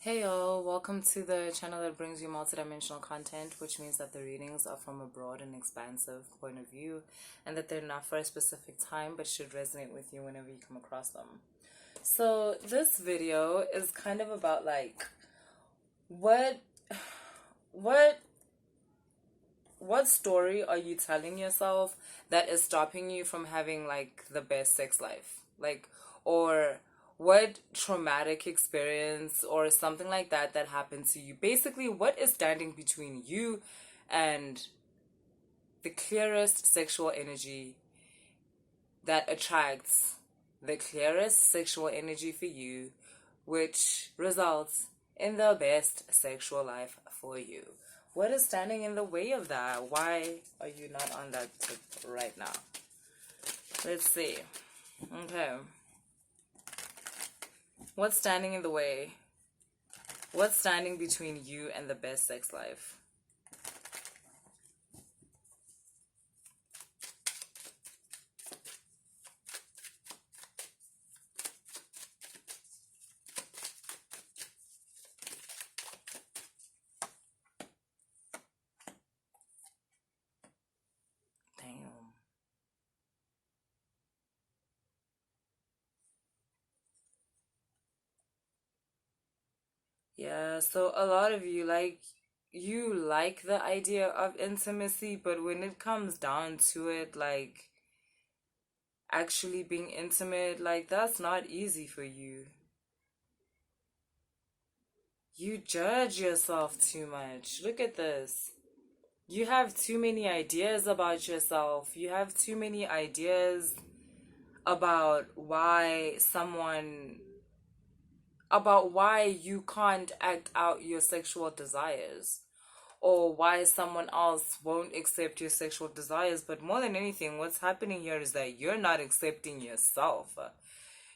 Hey y'all, welcome to the channel that brings you multidimensional content, which means that the readings are from a broad and expansive point of view and that they're not for a specific time but should resonate with you whenever you come across them. So this video is kind of about like what what what story are you telling yourself that is stopping you from having like the best sex life? Like, or what traumatic experience or something like that happened to you? Basically, what is standing between you and the clearest sexual energy that attracts the clearest sexual energy for you, which results in the best sexual life for you? What is standing in the way of that? Why are you not on that tip right now? Let's see. Okay. What's standing in the way? What's standing between you and the best sex life? Damn. Yeah, so a lot of you like the idea of intimacy, but when it comes down to it, like actually being intimate, like that's not easy for you. You judge yourself too much. Look at this. You have too many ideas about yourself. You have too many ideas about why you can't act out your sexual desires, or why someone else won't accept your sexual desires. But more than anything, what's happening here is that you're not accepting yourself.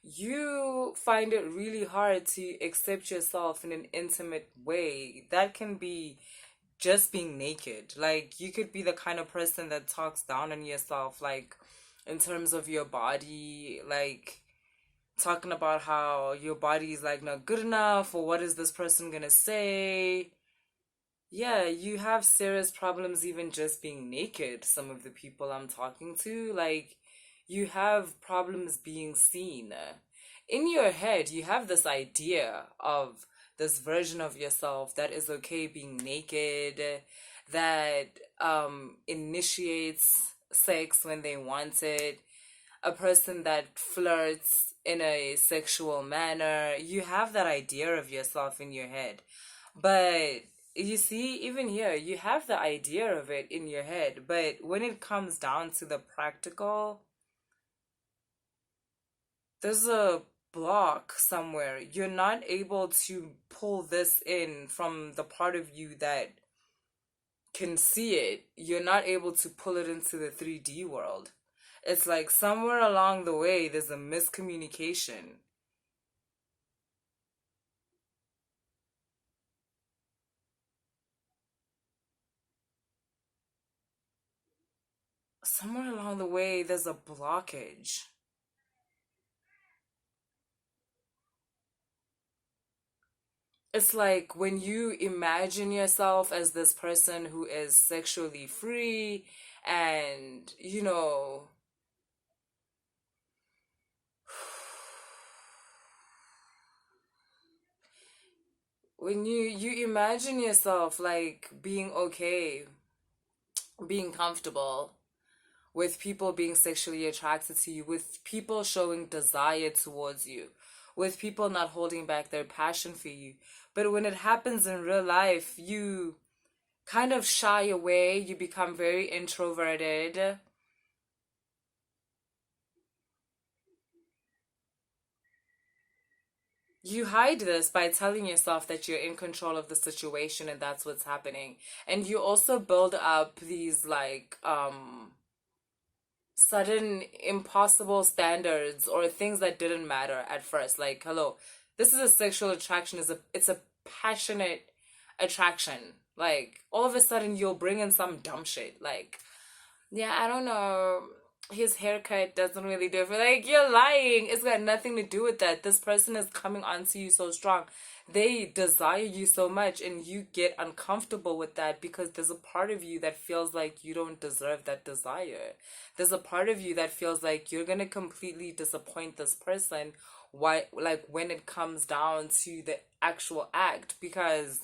You find it really hard to accept yourself in an intimate way. That can be just being naked. Like, you could be the kind of person that talks down on yourself, like, in terms of your body, like, talking about how your body is, like, not good enough, or what is this person gonna say? Yeah, you have serious problems even just being naked, some of the people I'm talking to. Like, you have problems being seen. In your head, you have this idea of this version of yourself that is okay being naked, that initiates sex when they want it, a person that flirts in a sexual manner. You have that idea of yourself in your head. But you see, even here, you have the idea of it in your head, but when it comes down to the practical, there's a block somewhere. You're not able to pull this in from the part of you that can see it. You're not able to pull it into the 3D world. It's like somewhere along the way, there's a miscommunication. Somewhere along the way, there's a blockage. It's like when you imagine yourself as this person who is sexually free, and when you imagine yourself like being okay, being comfortable with people being sexually attracted to you, with people showing desire towards you, with people not holding back their passion for you. But when it happens in real life, you kind of shy away, you become very introverted. You hide this by telling yourself that you're in control of the situation and that's what's happening. And you also build up these like sudden impossible standards or things that didn't matter at first. Like, hello, this is a sexual attraction, it's a passionate attraction. Like, all of a sudden you'll bring in some dumb shit. Like, yeah, I don't know. his haircut doesn't really do it for, like, you're lying. It's got nothing to do with that. This person is coming onto you so strong. They desire you so much, and you get uncomfortable with that because there's a part of you that feels like you don't deserve that desire. There's a part of you that feels like you're gonna completely disappoint this person. Why, like, when it comes down to the actual act, because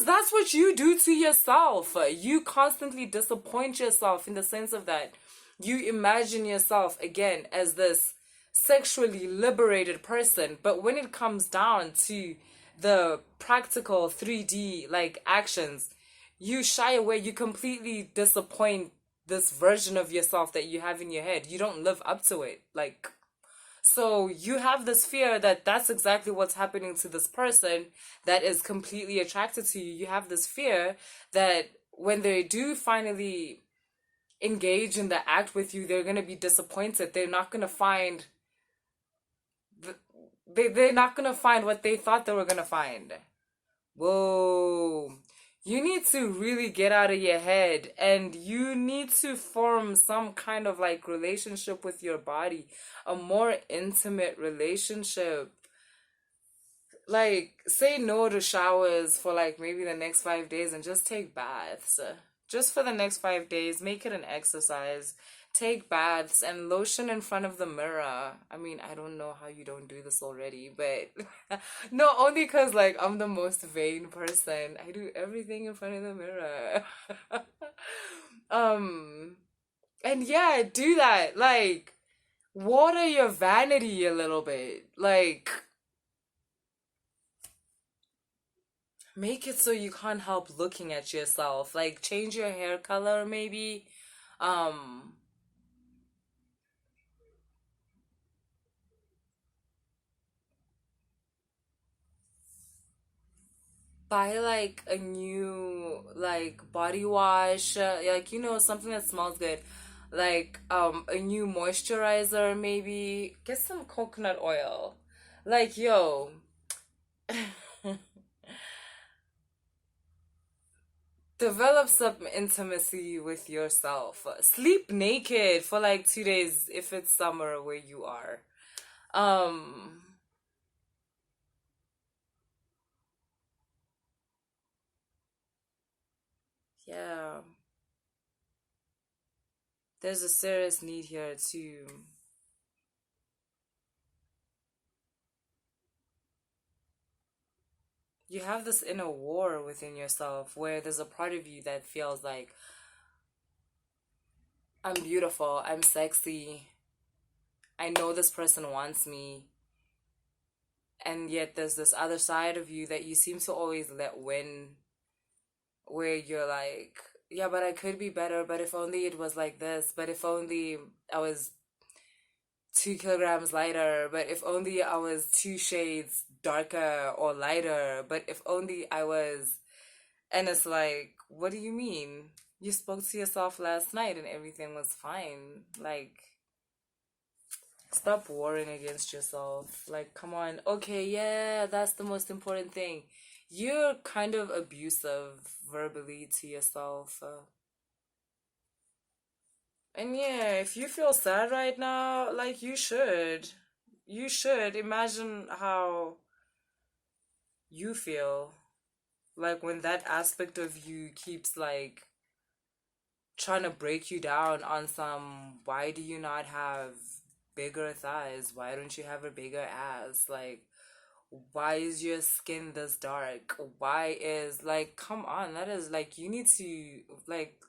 that's what you do to yourself. You constantly disappoint yourself in the sense of that you imagine yourself again as this sexually liberated person, but when it comes down to the practical 3D like actions, you shy away, you completely disappoint this version of yourself that you have in your head. You don't live up to it. Like, so you have this fear that that's exactly what's happening to this person that is completely attracted to you. You have this fear that when they do finally engage in the act with you, they're going to be disappointed. They're not going to find they're not going to find what they thought they were going to find. Whoa. You need to really get out of your head, and you need to form some kind of like relationship with your body, a more intimate relationship. Like, say no to showers for like maybe the next 5 days and just take baths. Just for the next 5 days, make it an exercise. Take baths and lotion in front of the mirror. I mean, I don't know how you don't do this already, but no, only because like I'm the most vain person. I do everything in front of the mirror. um, and yeah, do that. Like, water your vanity a little bit. Like, make it so you can't help looking at yourself. Like, change your hair color maybe. Um, buy like a new like body wash, like, something that smells good. Like a new moisturizer maybe. Get some coconut oil. Like, yo, develop some intimacy with yourself. Sleep naked for like 2 days if it's summer where you are. Um yeah, there's a serious need here to. You have this inner war within yourself where there's a part of you that feels like, I'm beautiful, I'm sexy, I know this person wants me, and yet there's this other side of you that you seem to always let win, where you're like, yeah, but I could be better, but if only it was like this, but if only I was 2 kilograms lighter, but if only I was 2 shades darker or lighter, but if only I was. And it's like, what do you mean? You spoke to yourself last night and everything was fine. Like, stop warring against yourself. Like, come on. Okay, yeah, that's the most important thing. You're kind of abusive verbally to yourself. And yeah, if you feel sad right now, like, you should. You should imagine how you feel. Like, when that aspect of you keeps, like, trying to break you down on some, why do you not have bigger thighs? Why don't you have a bigger ass? Like, why is your skin this dark? Why is, like, come on, that is like, you need to, like,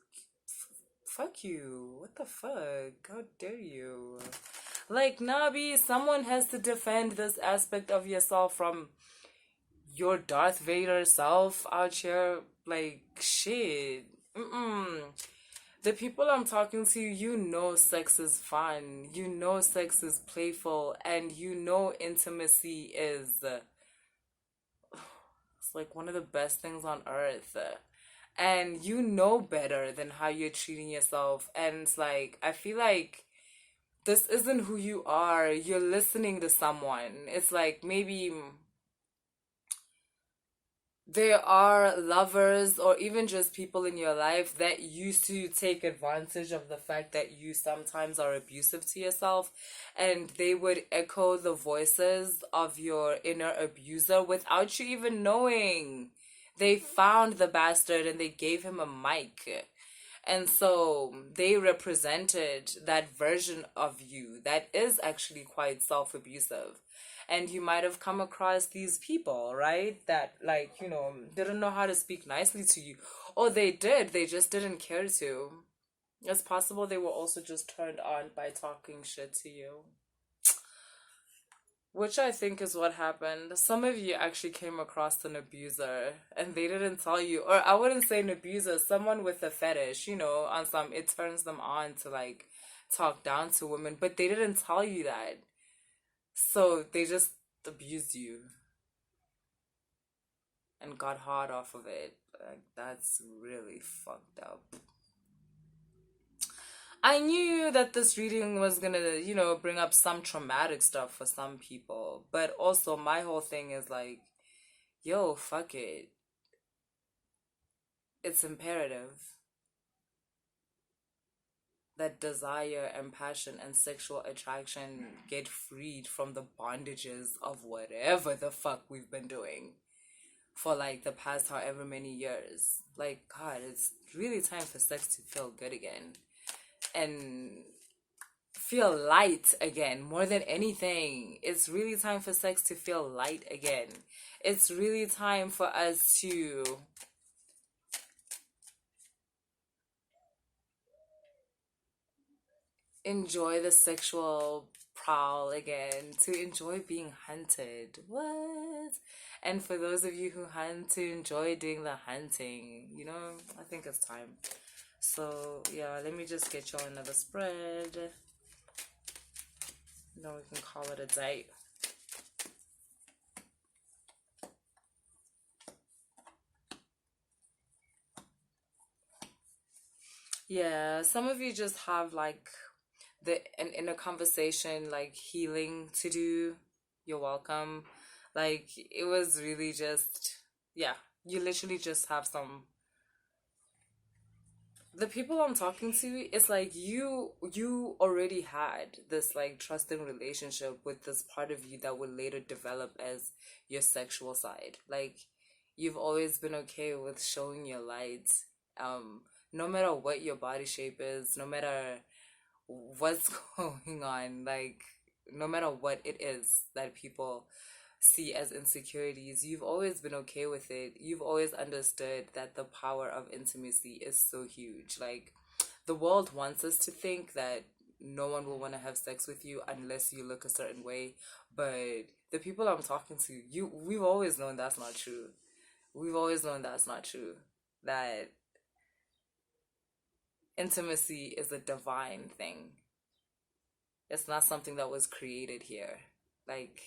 fuck you. What the fuck? How dare you? Like, Nabi, someone has to defend this aspect of yourself from your Darth Vader self out here. Like, shit. Mm-mm. The people I'm talking to, sex is fun. Sex is playful. And intimacy is, it's like one of the best things on earth. And better than how you're treating yourself. And it's like, I feel like this isn't who you are. You're listening to someone. It's like, maybe there are lovers or even just people in your life that used to take advantage of the fact that you sometimes are abusive to yourself, and they would echo the voices of your inner abuser without you even knowing. They found the bastard and they gave him a mic. And so they represented that version of you that is actually quite self abusive. And you might have come across these people, right? That, like, didn't know how to speak nicely to you. Or they did, they just didn't care to. It's possible they were also just turned on by talking shit to you. Which I think is what happened. Some of you actually came across an abuser and they didn't tell you, or I wouldn't say an abuser, someone with a fetish, on some, it turns them on to like talk down to women, but they didn't tell you that. So they just abused you and got hard off of it. Like, that's really fucked up. I knew that this reading was gonna, bring up some traumatic stuff for some people, but also my whole thing is like, yo, fuck it. It's imperative that desire and passion and sexual attraction get freed from the bondages of whatever the fuck we've been doing for like the past however many years. Like, God, it's really time for sex to feel good again and feel light again. More than anything, it's really time for sex to feel light again. It's really time for us to enjoy the sexual prowl again, to enjoy being hunted. What? And for those of you who hunt, to enjoy doing the hunting. I think it's time. So, yeah, let me just get y'all another spread. Then we can call it a day. Yeah, some of you just have like an inner conversation, like healing to do. You're welcome. Like, it was really just, yeah, you literally just have some. The people I'm talking to, it's like you already had this like trusting relationship with this part of you that would later develop as your sexual side. Like, you've always been okay with showing your light, um no matter what your body shape is, no matter what's going on, like, no matter what it is that people see as insecurities, you've always been okay with it. You've always understood that the power of intimacy is so huge. Like, the world wants us to think that no one will want to have sex with you unless you look a certain way, but the people I'm talking to, we've always known that's not true. We've always known that's not true. That intimacy is a divine thing. It's not something that was created here. Like,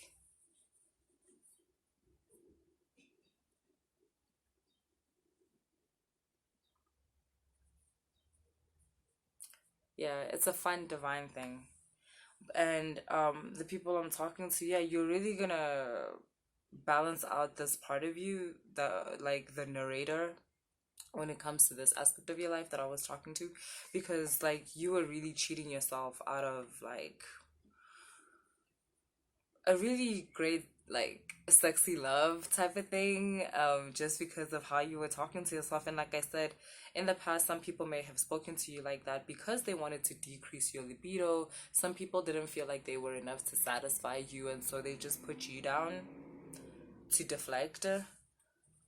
yeah, it's a fun divine thing. And the people I'm talking to, yeah, you're really gonna balance out this part of you, the narrator, when it comes to this aspect of your life that I was talking to, because like you were really cheating yourself out of like a really great, like, sexy love type of thing, just because of how you were talking to yourself. And like I said, in the past, some people may have spoken to you like that because they wanted to decrease your libido. Some people didn't feel like they were enough to satisfy you, and so they just put you down to deflect.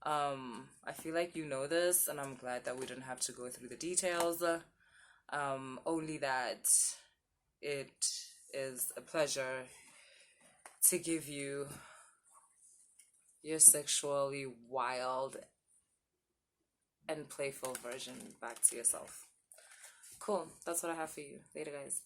I feel like you know this, and I'm glad that we didn't have to go through the details. Only that it is a pleasure to give you your sexually wild and playful version back to yourself. Cool. That's what I have for you. Later, guys.